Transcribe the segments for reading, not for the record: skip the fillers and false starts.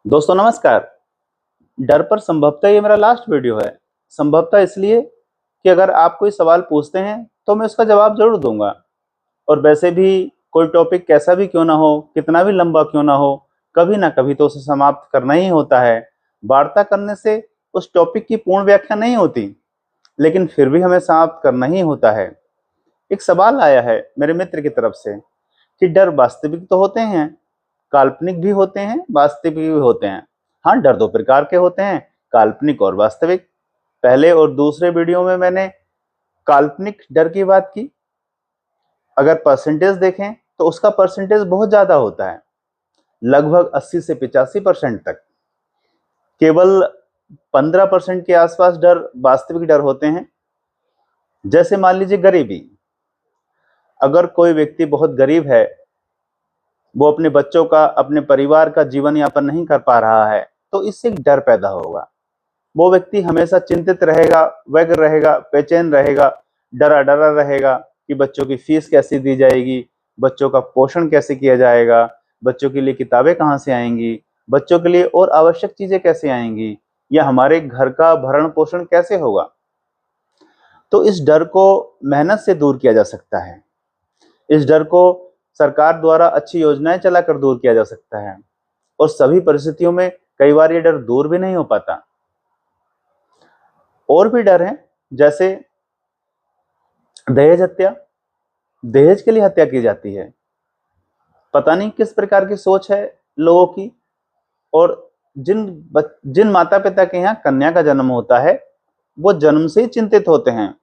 दोस्तों नमस्कार। डर पर संभवतः ये मेरा लास्ट वीडियो है। संभवतः इसलिए कि अगर आप कोई सवाल पूछते हैं तो मैं उसका जवाब ज़रूर दूंगा। और वैसे भी कोई टॉपिक कैसा भी क्यों ना हो, कितना भी लंबा क्यों ना हो, कभी ना कभी तो उसे समाप्त करना ही होता है। वार्ता करने से उस टॉपिक की पूर्ण व्याख्या नहीं होती, लेकिन फिर भी हमें समाप्त करना ही होता है। एक सवाल आया है मेरे मित्र की तरफ से कि डर वास्तविक तो होते हैं, काल्पनिक भी होते हैं, वास्तविक भी होते हैं। हाँ, डर दो प्रकार के होते हैं, काल्पनिक और वास्तविक। पहले और दूसरे वीडियो में मैंने काल्पनिक डर की बात की। अगर परसेंटेज देखें तो उसका परसेंटेज बहुत ज्यादा होता है, लगभग 80 से 85% तक। केवल 15% के आसपास डर वास्तविक डर होते हैं। जैसे मान लीजिए गरीबी। अगर कोई व्यक्ति बहुत गरीब है, वो अपने बच्चों का, अपने परिवार का जीवन यापन नहीं कर पा रहा है, तो इससे एक डर पैदा होगा। वो व्यक्ति हमेशा चिंतित रहेगा, व्यग्र रहेगा, बेचैन रहेगा, डरा डरा रहेगा कि बच्चों की फीस कैसे दी जाएगी, बच्चों का पोषण कैसे किया जाएगा, बच्चों के लिए किताबें कहाँ से आएंगी, बच्चों के लिए और आवश्यक चीजें कैसे आएंगी, या हमारे घर का भरण पोषण कैसे होगा। तो इस डर को मेहनत से दूर किया जा सकता है। इस डर को सरकार द्वारा अच्छी योजनाएं चलाकर दूर किया जा सकता है। और सभी परिस्थितियों में कई बार ये डर दूर भी नहीं हो पाता। और भी डर हैं, जैसे दहेज हत्या। दहेज के लिए हत्या की जाती है। पता नहीं किस प्रकार की सोच है लोगों की। और जिन माता पिता के यहाँ कन्या का जन्म होता है, वो जन्म से ही चिंतित होते हैं।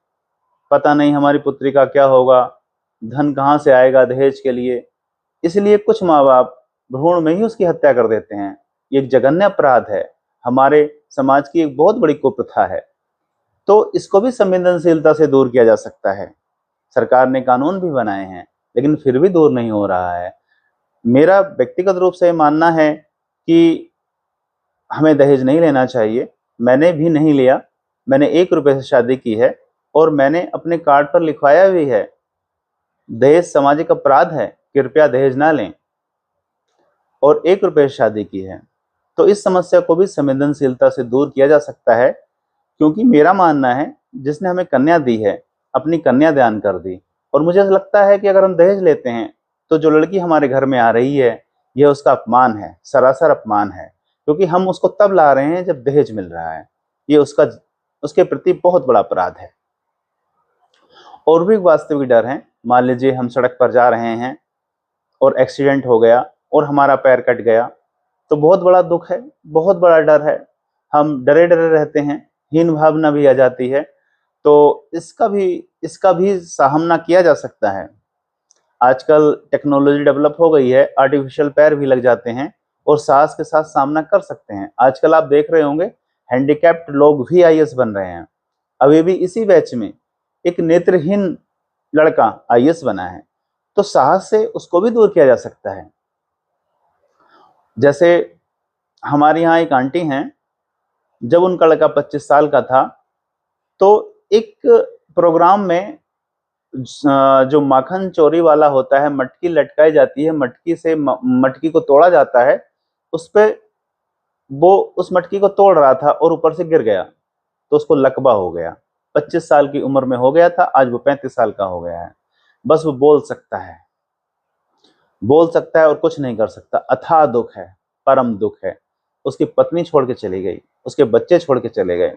पता नहीं हमारी पुत्री का क्या होगा, धन कहाँ से आएगा दहेज के लिए। इसलिए कुछ माँ बाप भ्रूण में ही उसकी हत्या कर देते हैं। ये एक जघन्य अपराध है, हमारे समाज की एक बहुत बड़ी कुप्रथा है। तो इसको भी संवेदनशीलता से दूर किया जा सकता है। सरकार ने कानून भी बनाए हैं, लेकिन फिर भी दूर नहीं हो रहा है। मेरा व्यक्तिगत रूप से मानना है कि हमें दहेज नहीं लेना चाहिए। मैंने भी नहीं लिया। मैंने 1 रुपए से शादी की है, और मैंने अपने कार्ड पर लिखवाया भी है, दहेज सामाजिक अपराध है, कृपया दहेज ना लें। और 1 रुपए से शादी की है। तो इस समस्या को भी संवेदनशीलता से दूर किया जा सकता है। क्योंकि मेरा मानना है, जिसने हमें कन्या दी है, अपनी कन्या दान कर दी। और मुझे ऐसा लगता है कि अगर हम दहेज लेते हैं तो जो लड़की हमारे घर में आ रही है, यह उसका अपमान है, सरासर अपमान है। क्योंकि हम उसको तब ला रहे हैं जब दहेज मिल रहा है। ये उसके प्रति बहुत बड़ा अपराध है। और भी वास्तविक डर है। मान लीजिए हम सड़क पर जा रहे हैं और एक्सीडेंट हो गया और हमारा पैर कट गया, तो बहुत बड़ा दुख है, बहुत बड़ा डर है। हम डरे डरे रहते हैं, हीन भावना भी आ जाती है। तो इसका भी सामना किया जा सकता है। आजकल टेक्नोलॉजी डेवलप हो गई है, आर्टिफिशियल पैर भी लग जाते हैं और साहस के साथ सामना कर सकते हैं। आजकल आप देख रहे होंगे, हैंडीकैप्ड लोग भी आईएएस बन रहे हैं। अभी भी इसी बैच में एक नेत्रहीन लड़का आईएएस बना है। तो साहस से उसको भी दूर किया जा सकता है। जैसे हमारे यहाँ एक आंटी हैं, जब उनका लड़का 25 साल का था, तो एक प्रोग्राम में जो माखन चोरी वाला होता है, मटकी लटकाई जाती है, मटकी से मटकी को तोड़ा जाता है। उस पे वो उस मटकी को तोड़ रहा था और ऊपर से गिर गया, तो उसको लकवा हो गया। 25 साल की उम्र में हो गया था, आज वो 35 साल का हो गया है। बस वो बोल सकता है, बोल सकता है और कुछ नहीं कर सकता। अथाह दुख है, परम दुख है। उसकी पत्नी छोड़ के चली गई, उसके बच्चे छोड़ के चले गए।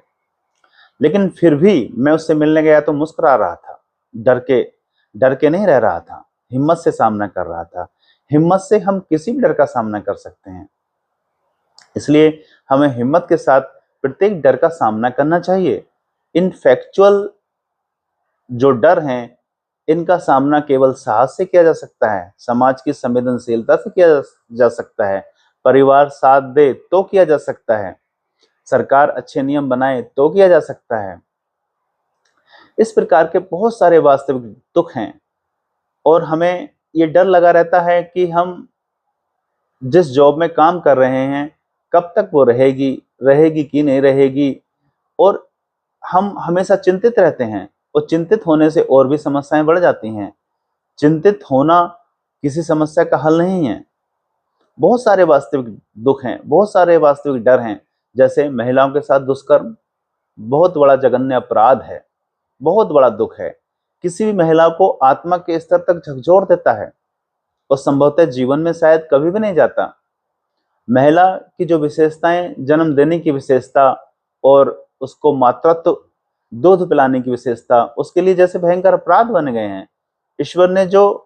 लेकिन फिर भी मैं उससे मिलने गया तो मुस्कुरा रहा था। डर के नहीं रह रहा था, हिम्मत से सामना कर रहा था। हिम्मत से हम किसी भी डर का सामना कर सकते हैं। इसलिए हमें हिम्मत के साथ प्रत्येक डर का सामना करना चाहिए। इन फैक्चुअल जो डर हैं, इनका सामना केवल साहस से किया जा सकता है, समाज की संवेदनशीलता से किया जा सकता है, परिवार साथ दे तो किया जा सकता है, सरकार अच्छे नियम बनाए तो किया जा सकता है। इस प्रकार के बहुत सारे वास्तविक दुख हैं। और हमें ये डर लगा रहता है कि हम जिस जॉब में काम कर रहे हैं, कब तक वो रहेगी रहेगी कि नहीं रहेगी। और हम हमेशा चिंतित रहते हैं, और चिंतित होने से और भी समस्याएं बढ़ जाती हैं। चिंतित होना किसी समस्या का हल नहीं है। बहुत सारे वास्तविक दुख हैं, बहुत सारे वास्तविक डर हैं। जैसे महिलाओं के साथ दुष्कर्म बहुत बड़ा जघन्य अपराध है, बहुत बड़ा दुख है, किसी भी महिला को आत्मा के स्तर तक झकझोर देता है और संभवतः जीवन में शायद कभी भी नहीं जाता। महिला की जो विशेषताएं, जन्म देने की विशेषता और उसको मातृत्व दूध पिलाने की विशेषता, उसके लिए जैसे भयंकर अपराध बन गए हैं। ईश्वर ने जो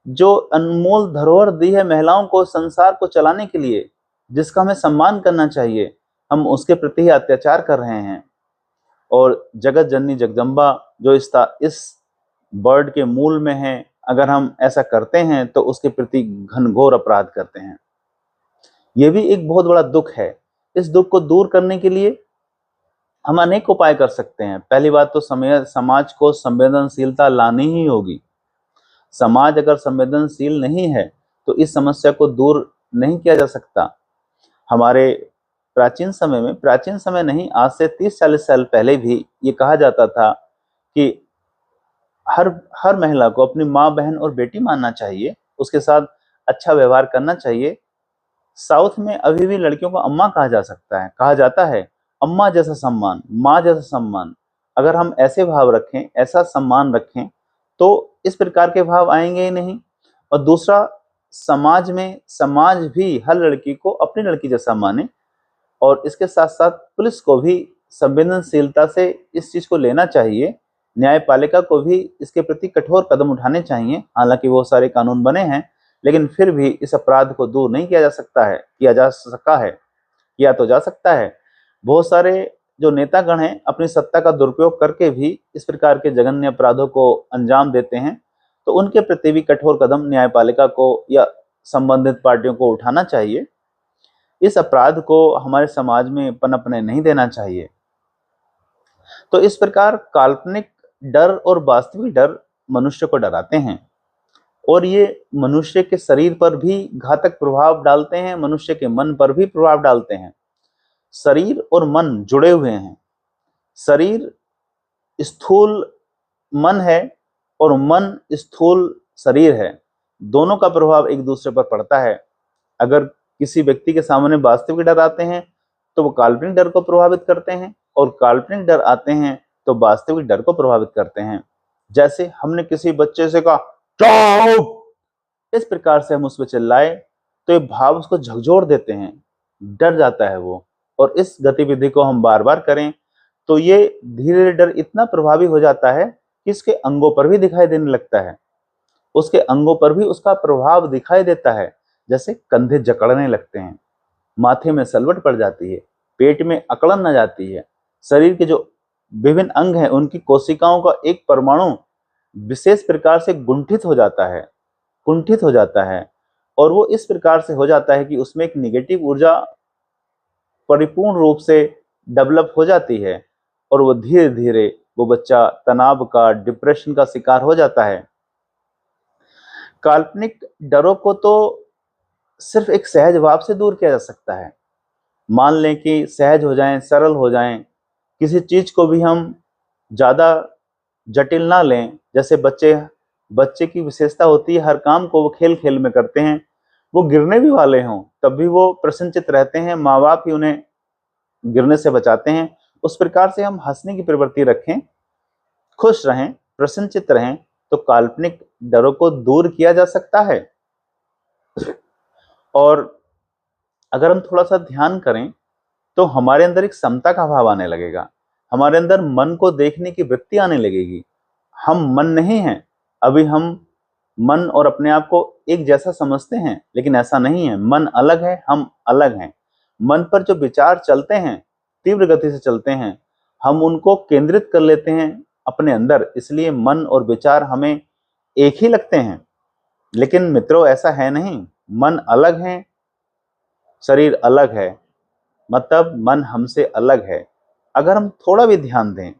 जो अनमोल धरोहर दी है महिलाओं को संसार को चलाने के लिए, जिसका हमें सम्मान करना चाहिए, हम उसके प्रति ही अत्याचार कर रहे हैं। और जगत जननी जगदम्बा जो इस वर्ड के मूल में है, अगर हम ऐसा करते हैं तो उसके प्रति घनघोर अपराध करते हैं। यह भी एक बहुत बड़ा दुख है। इस दुख को दूर करने के लिए हम अनेक उपाय कर सकते हैं। पहली बात तो समाज को संवेदनशीलता लानी ही होगी। समाज अगर संवेदनशील नहीं है तो इस समस्या को दूर नहीं किया जा सकता। हमारे प्राचीन समय नहीं, आज से 30-40 साल पहले भी ये कहा जाता था कि हर महिला को अपनी माँ, बहन और बेटी मानना चाहिए, उसके साथ अच्छा व्यवहार करना चाहिए। साउथ में अभी भी लड़कियों को अम्मा कहा जाता है, अम्मा जैसा सम्मान, माँ जैसा सम्मान। अगर हम ऐसे भाव रखें, ऐसा सम्मान रखें, तो इस प्रकार के भाव आएंगे ही नहीं। और दूसरा, समाज भी हर लड़की को अपनी लड़की जैसा माने। और इसके साथ साथ पुलिस को भी संवेदनशीलता से इस चीज को लेना चाहिए। न्यायपालिका को भी इसके प्रति कठोर कदम उठाने चाहिए। हालांकि वो सारे कानून बने हैं, लेकिन फिर भी इस अपराध को दूर नहीं किया जा सकता है। बहुत सारे जो नेतागण हैं अपनी सत्ता का दुरुपयोग करके भी इस प्रकार के जघन्य अपराधों को अंजाम देते हैं। तो उनके प्रति भी कठोर कदम न्यायपालिका को या संबंधित पार्टियों को उठाना चाहिए। इस अपराध को हमारे समाज में पनपने नहीं देना चाहिए। तो इस प्रकार काल्पनिक डर और वास्तविक डर मनुष्य को डराते हैं और ये मनुष्य के शरीर पर भी घातक प्रभाव डालते हैं, मनुष्य के मन पर भी प्रभाव डालते हैं। शरीर और मन जुड़े हुए हैं। शरीर स्थूल मन है और मन स्थूल शरीर है। दोनों का प्रभाव एक दूसरे पर पड़ता है। अगर किसी व्यक्ति के सामने वास्तविक डर आते हैं तो वो काल्पनिक डर को प्रभावित करते हैं, और काल्पनिक डर आते हैं तो वास्तविक डर को प्रभावित करते हैं। जैसे हमने किसी बच्चे से कहा चुप, इस प्रकार से हम उस पर चिल्लाए तो ये भाव उसको झकझोर देते हैं, डर जाता है वो। और इस गतिविधि को हम बार बार करें तो ये धीरे धीरे डर इतना प्रभावी हो जाता है कि इसके अंगों पर भी दिखाई देने लगता है। उसके अंगों पर भी उसका प्रभाव दिखाई देता है। जैसे कंधे जकड़ने लगते हैं, माथे में सलवट पड़ जाती है, पेट में अकड़न आ जाती है। शरीर के जो विभिन्न अंग हैं उनकी कोशिकाओं का एक परमाणु विशेष प्रकार से कुंठित हो जाता है। और वो इस प्रकार से हो जाता है कि उसमें एक निगेटिव ऊर्जा परिपूर्ण रूप से डेवलप हो जाती है और वो धीरे धीरे वो बच्चा तनाव का, डिप्रेशन का शिकार हो जाता है। काल्पनिक डरों को तो सिर्फ एक सहज भाव से दूर किया जा सकता है। मान लें कि सहज हो जाएं, सरल हो जाएं, किसी चीज को भी हम ज्यादा जटिल ना लें। जैसे बच्चे की विशेषता होती है, हर काम को वो खेल खेल में करते हैं। वो गिरने भी वाले हों तब भी वो प्रसन्नचित्त रहते हैं, माँ बाप ही उन्हें गिरने से बचाते हैं। उस प्रकार से हम हंसने की प्रवृत्ति रखें, खुश रहें, प्रसन्नचित्त रहें, तो काल्पनिक डरों को दूर किया जा सकता है। और अगर हम थोड़ा सा ध्यान करें तो हमारे अंदर एक समता का भाव आने लगेगा, हमारे अंदर मन को देखने की वृत्ति आने लगेगी। हम मन नहीं हैं, अभी हम मन और अपने आप को एक जैसा समझते हैं, लेकिन ऐसा नहीं है। मन अलग है, हम अलग हैं। मन पर जो विचार चलते हैं, तीव्र गति से चलते हैं, हम उनको केंद्रित कर लेते हैं अपने अंदर, इसलिए मन और विचार हमें एक ही लगते हैं। लेकिन मित्रों, ऐसा है नहीं। मन अलग है, शरीर अलग है, मतलब मन हमसे अलग है। अगर हम थोड़ा भी ध्यान दें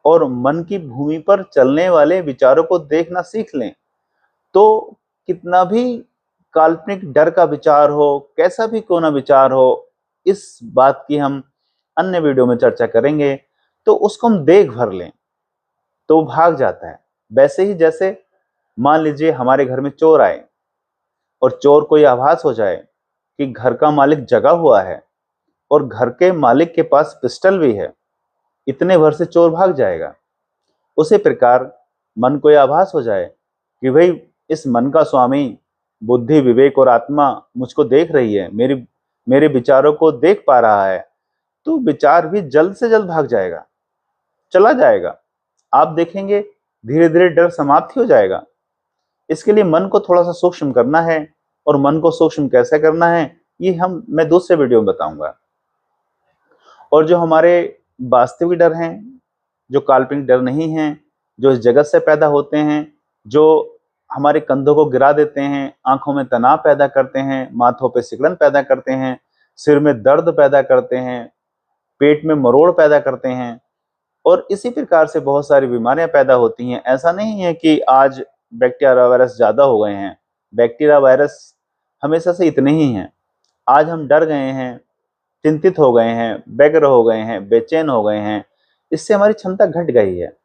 और मन की भूमि पर चलने वाले विचारों को देखना सीख लें, तो कितना भी काल्पनिक डर का विचार हो, कैसा भी कोई ना विचार हो, इस बात की हम अन्य वीडियो में चर्चा करेंगे, तो उसको हम देख भर लें तो वो भाग जाता है। वैसे ही जैसे मान लीजिए हमारे घर में चोर आए और चोर को यह आभास हो जाए कि घर का मालिक जगा हुआ है और घर के मालिक के पास पिस्टल भी है, इतने भर से चोर भाग जाएगा। उसी प्रकार मन को यह आभास हो जाए कि भाई इस मन का स्वामी बुद्धि, विवेक और आत्मा मुझको देख रही है, मेरे विचारों को देख पा रहा है, तो विचार भी जल्द से जल्द भाग जाएगा, चला जाएगा। आप देखेंगे धीरे धीरे डर समाप्त ही हो जाएगा। इसके लिए मन को थोड़ा सा सूक्ष्म करना है, और मन को सूक्ष्म कैसे करना है ये मैं दूसरे वीडियो में बताऊंगा। और जो हमारे वास्तविक डर हैं, जो काल्पनिक डर नहीं हैं, जो इस जगत से पैदा होते हैं, जो हमारे कंधों को गिरा देते हैं, आंखों में तनाव पैदा करते हैं, माथों पे सिकुड़न पैदा करते हैं, सिर में दर्द पैदा करते हैं, पेट में मरोड़ पैदा करते हैं, और इसी प्रकार से बहुत सारी बीमारियां पैदा होती हैं। ऐसा नहीं है कि आज बैक्टीरिया वायरस ज्यादा हो गए हैं, बैक्टीरिया वायरस हमेशा से इतने ही हैं। आज हम डर गए हैं, चिंतित हो गए हैं, व्यग्र हो गए हैं, बेचैन हो गए हैं, इससे हमारी क्षमता घट गई है।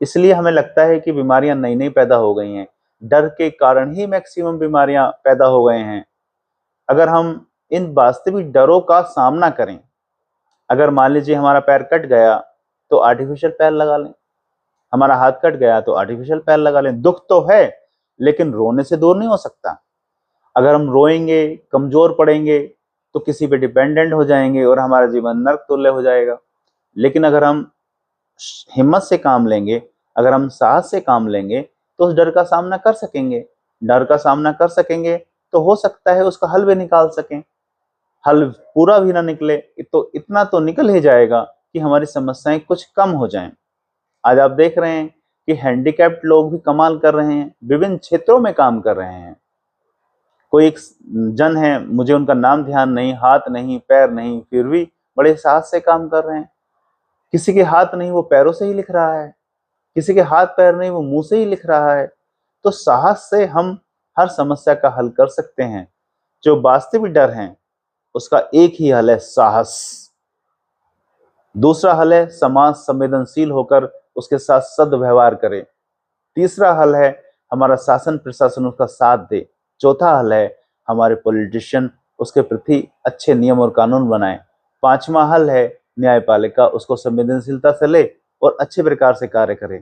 इसलिए हमें लगता है कि बीमारियां नई नई पैदा हो गई हैं। डर के कारण ही मैक्सिमम बीमारियां पैदा हो गए हैं। अगर हम इन वास्तविक डरों का सामना करें, अगर मान लीजिए हमारा पैर कट गया तो आर्टिफिशियल पैर लगा लें, हमारा हाथ कट गया तो आर्टिफिशियल पैर लगा लें। दुख तो है लेकिन रोने से दूर नहीं हो सकता। अगर हम रोएंगे, कमजोर पड़ेंगे तो किसी पे डिपेंडेंट हो जाएंगे और हमारा जीवन नर्क तुल्य हो जाएगा। लेकिन अगर हम हिम्मत से काम लेंगे, अगर हम साहस से काम लेंगे तो उस डर का सामना कर सकेंगे। डर का सामना कर सकेंगे तो हो सकता है उसका हल भी निकाल सकें। हल पूरा भी ना निकले तो इतना तो निकल ही जाएगा कि हमारी समस्याएं कुछ कम हो जाएं। आज आप देख रहे हैं कि हैंडीकैप्ड लोग भी कमाल कर रहे हैं, विभिन्न क्षेत्रों में काम कर रहे हैं। कोई एक जन है, मुझे उनका नाम ध्यान नहीं, हाथ नहीं, पैर नहीं, फिर भी बड़े साहस से काम कर रहे हैं। किसी के हाथ नहीं, वो पैरों से ही लिख रहा है, किसी के हाथ पैर नहीं, वो मुंह से ही लिख रहा है। तो साहस से हम हर समस्या का हल कर सकते हैं। जो वास्तविक डर है उसका एक ही हल है, साहस। दूसरा हल है समाज संवेदनशील होकर उसके साथ सद्व्यवहार करें। तीसरा हल है हमारा शासन प्रशासन उसका साथ दे। चौथा हल है हमारे पॉलिटिशियन उसके प्रति अच्छे नियम और कानून बनाएं। पांचवा हल है न्यायपालिका उसको संवेदनशीलता से ले और अच्छे प्रकार से कार्य करे।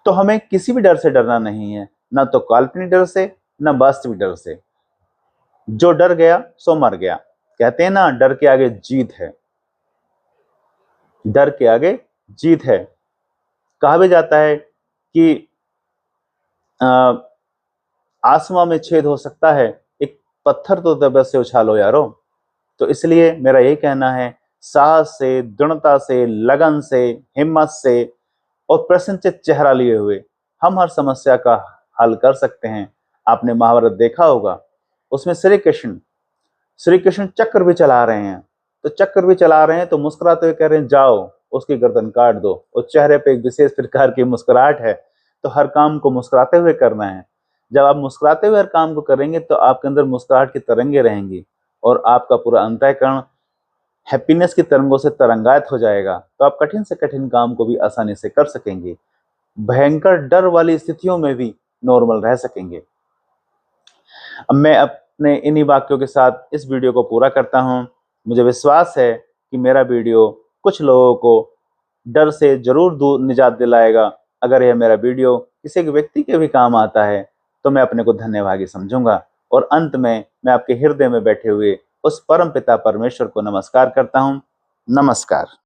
तो हमें किसी भी डर से डरना नहीं है, ना तो काल्पनिक डर से, ना वास्तविक डर से। जो डर गया सो मर गया, कहते हैं ना, डर के आगे जीत है, डर के आगे जीत है। कहा भी जाता है कि आसमां में छेद हो सकता है, एक पत्थर तो तब से उछालो यारो। तो इसलिए मेरा यही कहना है, साहस से, दृढ़ता से, लगन से, हिम्मत से और प्रसन्नचित चेहरा लिए हुए हम हर समस्या का हल कर सकते हैं। आपने महाभारत देखा होगा, उसमें श्री कृष्ण चक्र भी चला रहे हैं। तो चक्र भी चला रहे हैं तो मुस्कुराते हुए कह रहे हैं जाओ उसकी गर्दन काट दो। और चेहरे पे एक विशेष प्रकार की मुस्कुराहट है। तो हर काम को मुस्कुराते हुए करना है। जब आप मुस्कुराते हुए हर काम को करेंगे तो आपके अंदर मुस्कुराहट की तरंगे रहेंगी और आपका पूरा अंतःकरण हैप्पीनेस की तरंगों से तरंगायत हो जाएगा। तो आप कठिन से कठिन काम को भी आसानी से कर सकेंगे, भयंकर डर वाली स्थितियों में भी नॉर्मल रह सकेंगे। अब मैं अपने इन्हीं वाक्यों के साथ इस वीडियो को पूरा करता हूं। मुझे विश्वास है कि मेरा वीडियो कुछ लोगों को डर से जरूर दूर निजात दिलाएगा। अगर यह मेरा वीडियो किसी व्यक्ति के भी काम आता है तो मैं अपने को धन्यभागी समझूंगा। और अंत में मैं आपके हृदय में बैठे हुए उस परम पिता परमेश्वर को नमस्कार करता हूं। नमस्कार।